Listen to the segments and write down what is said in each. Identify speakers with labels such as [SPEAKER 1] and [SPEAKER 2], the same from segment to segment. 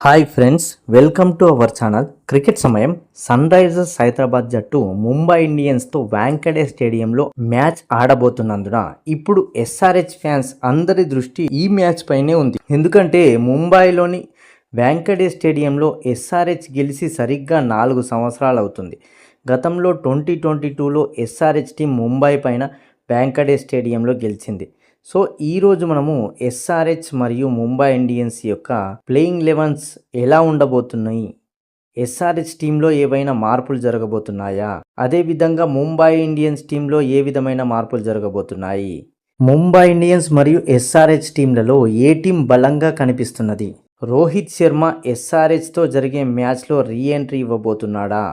[SPEAKER 1] Hi friends, welcome to our channel. Cricket సమయం. Sun Risers Hyderabad జట్టు ముంబై ఇండియన్స్తో వాంఖేడే స్టేడియంలో మ్యాచ్ ఆడబోతున్నందున ఇప్పుడు ఎస్ఆర్హెచ్ ఫ్యాన్స్ అందరి దృష్టి ఈ మ్యాచ్ పైనే ఉంది. ఎందుకంటే ముంబైలోని వాంఖేడే స్టేడియంలో ఎస్ఆర్హెచ్ గెలిచి సరిగ్గా 4 సంవత్సరాలు అవుతుంది. గతంలో 2022లో ఎస్ఆర్హెచ్ టీం ముంబై పైన వాంఖేడే స్టేడియంలో గెలిచింది. సో ఈరోజు మనము ఎస్ఆర్హెచ్ మరియు ముంబై ఇండియన్స్ యొక్క ప్లేయింగ్ లెవెన్స్ ఎలా ఉండబోతున్నాయి, ఎస్ఆర్హెచ్ టీంలో ఏవైనా మార్పులు జరగబోతున్నాయా, అదేవిధంగా ముంబై ఇండియన్స్ టీంలో ఏ విధమైన మార్పులు జరగబోతున్నాయి, ముంబై ఇండియన్స్ మరియు ఎస్ఆర్హెచ్ టీంలలో ఏ టీం బలంగా కనిపిస్తున్నది, రోహిత్ శర్మ ఎస్ఆర్హెచ్తో జరిగే మ్యాచ్లో రీఎంట్రీ ఇవ్వబోతున్నాడా,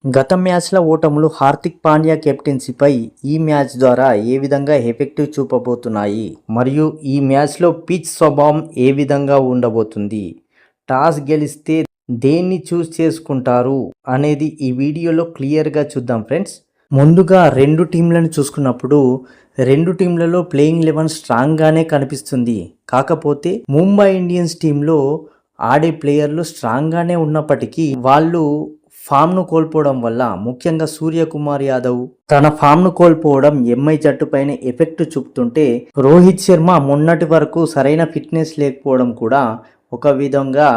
[SPEAKER 1] గత మ్యాచ్ల ఓటములు హార్దిక్ పాండ్యా కెప్టెన్సీపై ఈ మ్యాచ్ ద్వారా ఏ విధంగా ఎఫెక్టివ్ చూపబోతున్నాయి, మరియు ఈ మ్యాచ్లో పిచ్ స్వభావం ఏ విధంగా ఉండబోతుంది, టాస్ గెలిస్తే దేన్ని చూస్ చేసుకుంటారు అనేది ఈ వీడియోలో క్లియర్గా చూద్దాం ఫ్రెండ్స్. ముందుగా రెండు టీంలను చూసుకున్నప్పుడు రెండు టీంలలో ప్లేయింగ్ లెవెన్ స్ట్రాంగ్గానే కనిపిస్తుంది. కాకపోతే ముంబై ఇండియన్స్ టీంలో ఆడే ప్లేయర్లు స్ట్రాంగ్గానే ఉన్నప్పటికీ వాళ్ళు ఫామ్ను కోల్పోవడం వల్ల, ముఖ్యంగా సూర్యకుమార్ యాదవ్ తన ఫామ్ను కోల్పోవడం ఎంఐ జట్టుపైన ఎఫెక్ట్ చూపుతుంటే, రోహిత్ శర్మ మొన్నటి వరకు సరైన ఫిట్నెస్ లేకపోవడం కూడా ఒక విధంగా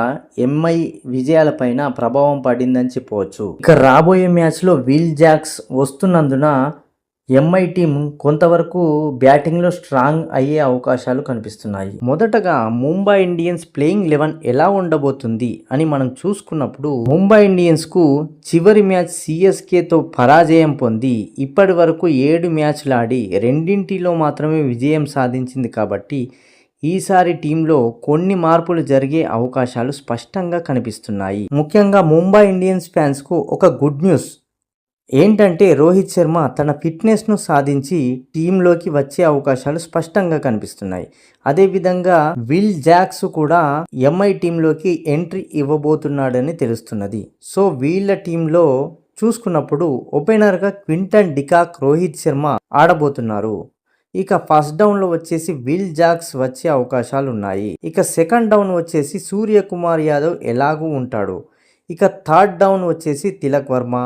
[SPEAKER 1] ఎంఐ విజయాలపైన ప్రభావం పడిందని చెప్పవచ్చు. ఇక రాబోయే మ్యాచ్లో విల్ జాక్స్ వస్తున్నందున ఎంఐ టీం కొంతవరకు బ్యాటింగ్లో స్ట్రాంగ్ అయ్యే అవకాశాలు కనిపిస్తున్నాయి. మొదటగా ముంబై ఇండియన్స్ ప్లేయింగ్ 11 ఎలా ఉండబోతుంది అని మనం చూసుకున్నప్పుడు, ముంబై ఇండియన్స్కు చివరి మ్యాచ్ సిఎస్కేతో పరాజయం పొంది ఇప్పటి వరకు 7 మ్యాచ్లు ఆడి రెండింటిలో మాత్రమే విజయం సాధించింది. కాబట్టి ఈసారి టీంలో కొన్ని మార్పులు జరిగే అవకాశాలు స్పష్టంగా కనిపిస్తున్నాయి. ముఖ్యంగా ముంబై ఇండియన్స్ ఫ్యాన్స్కు ఒక గుడ్ న్యూస్ ఏంటంటే, రోహిత్ శర్మ తన ఫిట్నెస్ను సాధించి టీంలోకి వచ్చే అవకాశాలు స్పష్టంగా కనిపిస్తున్నాయి. అదేవిధంగా విల్ జాక్స్ కూడా ఎంఐ టీంలోకి ఎంట్రీ ఇవ్వబోతున్నాడని తెలుస్తున్నది. సో వీళ్ళ టీంలో చూసుకున్నప్పుడు ఓపెనర్గా క్వింటన్ డికాక్, రోహిత్ శర్మ ఆడబోతున్నారు. ఇక ఫస్ట్ డౌన్లో వచ్చేసి విల్ జాక్స్ వచ్చే అవకాశాలు ఉన్నాయి. ఇక సెకండ్ డౌన్ వచ్చేసి సూర్యకుమార్ యాదవ్ ఎలాగూ ఉంటాడు. ఇక థర్డ్ డౌన్ వచ్చేసి తిలక్ వర్మ,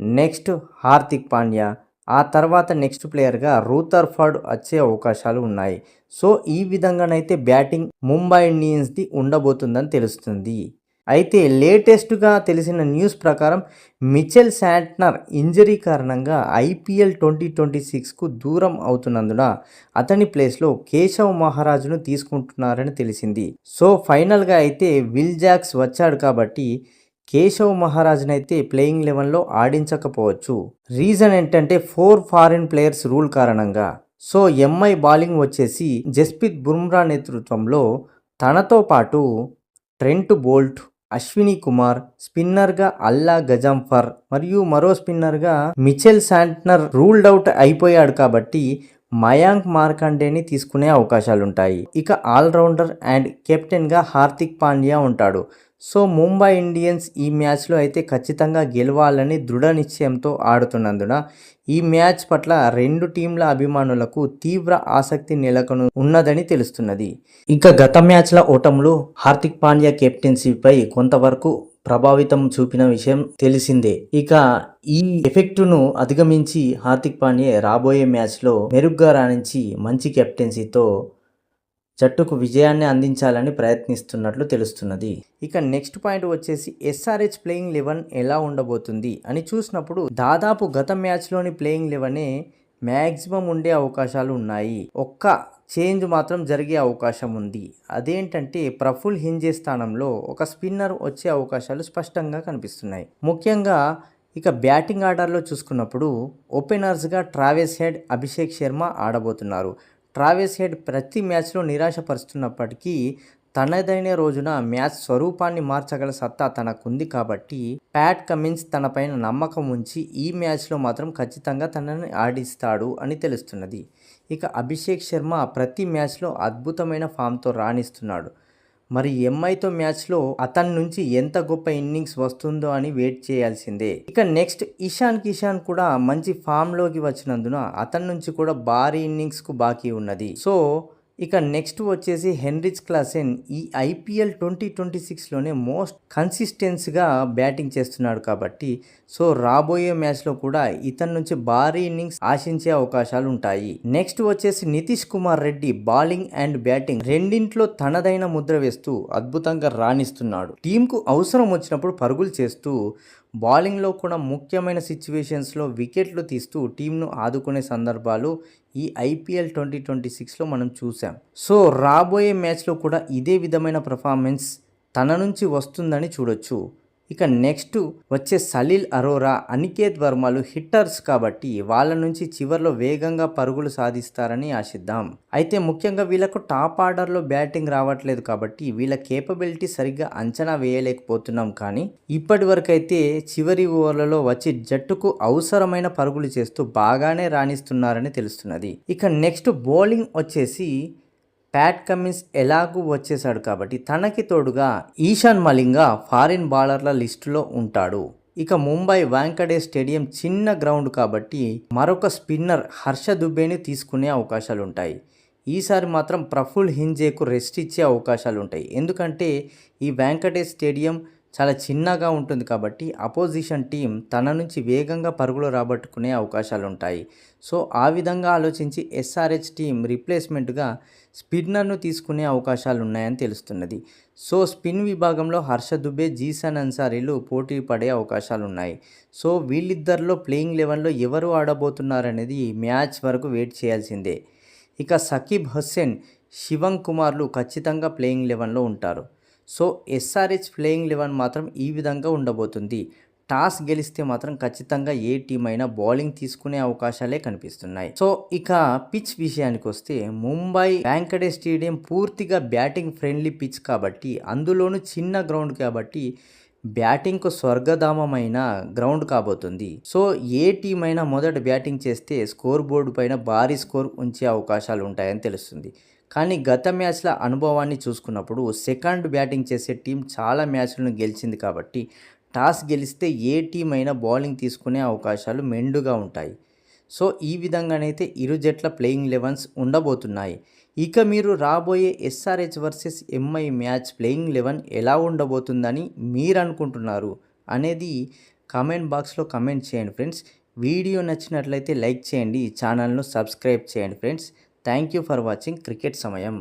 [SPEAKER 1] నెక్స్ట్ హార్దిక్ పాండ్యా, ఆ తర్వాత నెక్స్ట్ ప్లేయర్గా రూథర్ఫర్డ్ వచ్చే అవకాశాలు ఉన్నాయి. సో ఈ విధంగానైతే బ్యాటింగ్ ముంబై ఇండియన్స్ది ఉండబోతుందని తెలుస్తుంది. అయితే లేటెస్ట్గా తెలిసిన న్యూస్ ప్రకారం మిచెల్ శాంట్నర్ ఇంజరీ కారణంగా ఐపీఎల్ 2026కు దూరం అవుతున్నందున అతని ప్లేస్లో కేశవ్ మహారాజ్ను తీసుకుంటున్నారని తెలిసింది. సో ఫైనల్గా అయితే విల్ జాక్స్ వచ్చాడు కాబట్టి కేశవ్ మహారాజ్నైతే ప్లేయింగ్ 11లో ఆడించకపోవచ్చు. రీజన్ ఏంటంటే 4 ఫారిన్ ప్లేయర్స్ రూల్ కారణంగా. సో ఎంఐ బౌలింగ్ వచ్చేసి జస్ప్రీత్ బుమ్రా నేతృత్వంలో తనతో పాటు ట్రెంట్ బోల్ట్, అశ్విని కుమార్, స్పిన్నర్గా అల్లా గజంఫర్ మరియు మరో స్పిన్నర్గా మిచెల్ శాంట్నర్ రూల్డ్ అవుట్ అయిపోయాడు కాబట్టి మయాంక్ మార్కండేని తీసుకునే అవకాశాలుంటాయి. ఇక ఆల్రౌండర్ అండ్ కెప్టెన్గా హార్దిక్ పాండ్యా ఉంటాడు. సో ముంబై ఇండియన్స్ ఈ మ్యాచ్లో అయితే ఖచ్చితంగా గెలవాలని దృఢ నిశ్చయంతో ఆడుతున్నందున ఈ మ్యాచ్ పట్ల రెండు టీంల అభిమానులకు తీవ్ర ఆసక్తి నెలకొని ఉన్నదని తెలుస్తున్నది. ఇక గత మ్యాచ్ల ఓటములు హార్దిక్ పాండ్యా కెప్టెన్సీపై కొంతవరకు ప్రభావితం చూపిన విషయం తెలిసిందే. ఇక ఈ ఎఫెక్టును అధిగమించి హార్దిక్ పాండ్యా రాబోయే మ్యాచ్లో మెరుగ్గా రాణించి మంచి కెప్టెన్సీతో జట్టుకు విజయాన్ని అందించాలని ప్రయత్నిస్తున్నట్లు తెలుస్తున్నది. ఇక నెక్స్ట్ పాయింట్ వచ్చేసి ఎస్ఆర్హెచ్ ప్లేయింగ్ 11 ఎలా ఉండబోతుంది అని చూసినప్పుడు, దాదాపు గత మ్యాచ్లోని ప్లేయింగ్ 11 మ్యాక్సిమం ఉండే అవకాశాలు ఉన్నాయి. ఒక్క చేంజ్ మాత్రం జరిగే అవకాశం ఉంది. అదేంటంటే ప్రఫుల్ హింజే స్థానంలో ఒక స్పిన్నర్ వచ్చే అవకాశాలు స్పష్టంగా కనిపిస్తున్నాయి. ముఖ్యంగా ఇక బ్యాటింగ్ ఆర్డర్లో చూసుకున్నప్పుడు ఓపెనర్స్గా ట్రావిస్ హెడ్, అభిషేక్ శర్మ ఆడబోతున్నారు. ట్రావిస్ హెడ్ ప్రతి మ్యాచ్లో నిరాశపరుస్తున్నప్పటికీ తనదైన రోజున మ్యాచ్ స్వరూపాన్ని మార్చగల సత్తా తనకుంది కాబట్టి ప్యాట్ కమిన్స్ తనపైన నమ్మకం ఉంచి ఈ మ్యాచ్లో మాత్రం ఖచ్చితంగా తనని ఆడిస్తాడు అని తెలుస్తున్నది. ఇక అభిషేక్ శర్మ ప్రతి మ్యాచ్లో అద్భుతమైన ఫామ్తో రాణిస్తున్నాడు. మరి ఎంఐతో మ్యాచ్లో అతని నుంచి ఎంత గొప్ప ఇన్నింగ్స్ వస్తుందో అని వెయిట్ చేయాల్సిందే. ఇక నెక్స్ట్ ఇషాన్ కిషాన్ కూడా మంచి ఫామ్లోకి వచ్చినందున అతని నుంచి కూడా భారీ ఇన్నింగ్స్కు బాకీ ఉన్నది. సో ఇక నెక్స్ట్ వచ్చేసి హెన్రిచ్ క్లాసెన్ ఈ ఐపీఎల్ 2026లోనే మోస్ట్ కన్సిస్టెన్సీగా బ్యాటింగ్ చేస్తున్నాడు కాబట్టి సో రాబోయే మ్యాచ్లో కూడా ఇతని నుంచి భారీ ఇన్నింగ్స్ ఆశించే అవకాశాలు ఉంటాయి. నెక్స్ట్ వచ్చేసి Nitish Kumar Reddy bowling and batting రెండింట్లో తనదైన ముద్ర వేస్తూ అద్భుతంగా రాణిస్తున్నాడు. టీంకు అవసరం వచ్చినప్పుడు పరుగులు చేస్తూ బౌలింగ్లో కూడా ముఖ్యమైన సిచ్యువేషన్స్లో వికెట్లు తీస్తూ టీంను ఆదుకునే సందర్భాలు ఈ ఐపీఎల్ 2026లో మనం చూసాం. సో రాబోయే మ్యాచ్లో కూడా ఇదే విధమైన పర్ఫార్మెన్స్ తన నుంచి వస్తుందని చూడొచ్చు. ఇక నెక్స్ట్ వచ్చే సలీల్ అరోరా, అనికేత్ వర్మలు హిట్టర్స్ కాబట్టి వాళ్ళ నుంచి చివర్లో వేగంగా పరుగులు సాధిస్తారని ఆశిద్దాం. అయితే ముఖ్యంగా వీళ్ళకు టాప్ ఆర్డర్లో బ్యాటింగ్ రావట్లేదు కాబట్టి వీళ్ళ కేపబిలిటీ సరిగ్గా అంచనా వేయలేకపోతున్నాం. కానీ ఇప్పటి వరకు అయితే చివరి ఓవర్లలో వచ్చి జట్టుకు అవసరమైన పరుగులు చేస్తూ బాగానే రాణిస్తున్నారని తెలుస్తున్నది. ఇక నెక్స్ట్ బౌలింగ్ వచ్చేసి ప్యాట్ కమిన్స్ ఎలాగూ వచ్చేశాడు కాబట్టి తనకి తోడుగా ఈశాన్ మలింగ ఫారిన్ బౌలర్ల లిస్టులో ఉంటాడు. ఇక ముంబై వాంకడే స్టేడియం చిన్న గ్రౌండ్ కాబట్టి మరొక స్పిన్నర్ హర్ష దుబేని తీసుకునే అవకాశాలు ఉంటాయి. ఈసారి మాత్రం ప్రఫుల్ హింజేకు రెస్ట్ ఇచ్చే అవకాశాలు ఉంటాయి. ఎందుకంటే ఈ వాంకడే స్టేడియం చాలా చిన్నగా ఉంటుంది కాబట్టి అపోజిషన్ టీం తన నుంచి వేగంగా పరుగులు రాబట్టుకునే అవకాశాలు ఉంటాయి. సో ఆ విధంగా ఆలోచించి ఎస్ఆర్హెచ్ టీం రీప్లేస్మెంట్గా స్పిన్నర్ను తీసుకునే అవకాశాలు ఉన్నాయని తెలుస్తున్నది. సో స్పిన్ విభాగంలో హర్ష దుబే, జీసన్ అన్సారీలు పోటీ పడే అవకాశాలు ఉన్నాయి. సో వీళ్ళిద్దరిలో ప్లేయింగ్ 11లో ఎవరు ఆడబోతున్నారనేది మ్యాచ్ వరకు వెయిట్ చేయాల్సిందే. ఇక సకీబ్ హుస్సేన్, శివం కుమార్లు ఖచ్చితంగా ప్లేయింగ్ 11లో ఉంటారు. సో ఎస్ఆర్హెచ్ ప్లేయింగ్ 11 మాత్రం ఈ విధంగా ఉండబోతుంది. టాస్ గెలిస్తే మాత్రం ఖచ్చితంగా ఏ టీం అయినా బౌలింగ్ తీసుకునే అవకాశాలే కనిపిస్తున్నాయి. సో ఇక పిచ్ విషయానికి వస్తే ముంబై వాంకడే స్టేడియం పూర్తిగా బ్యాటింగ్ ఫ్రెండ్లీ పిచ్ కాబట్టి అందులోనూ చిన్న గ్రౌండ్ కాబట్టి బ్యాటింగ్కు స్వర్గధామమైన గ్రౌండ్ కాబోతుంది. సో ఏ టీం అయినా మొదట బ్యాటింగ్ చేస్తే స్కోర్ బోర్డు పైన భారీ స్కోర్ ఉంచే అవకాశాలు ఉంటాయని తెలుస్తుంది. కానీ గత మ్యాచ్ల అనుభవాన్ని చూసుకున్నప్పుడు సెకండ్ బ్యాటింగ్ చేసే టీం చాలా మ్యాచ్లను గెలిచింది కాబట్టి టాస్ గెలిస్తే ఏ టీం అయినా బౌలింగ్ తీసుకునే అవకాశాలు మెండుగా ఉంటాయి. సో ఈ విధంగానైతే ఇరు జట్ల ప్లేయింగ్ 11s ఉండబోతున్నాయి. ఇక మీరు రాబోయే SRH versus MI match playing 11 ఎలా ఉండబోతుందని మీరు అనుకుంటున్నారు అనేది కామెంట్ బాక్స్లో కామెంట్ చేయండి ఫ్రెండ్స్. వీడియో నచ్చినట్లయితే లైక్ చేయండి, ఛానల్ను సబ్స్క్రైబ్ చేయండి friends. Thank you for watching cricket సమయం.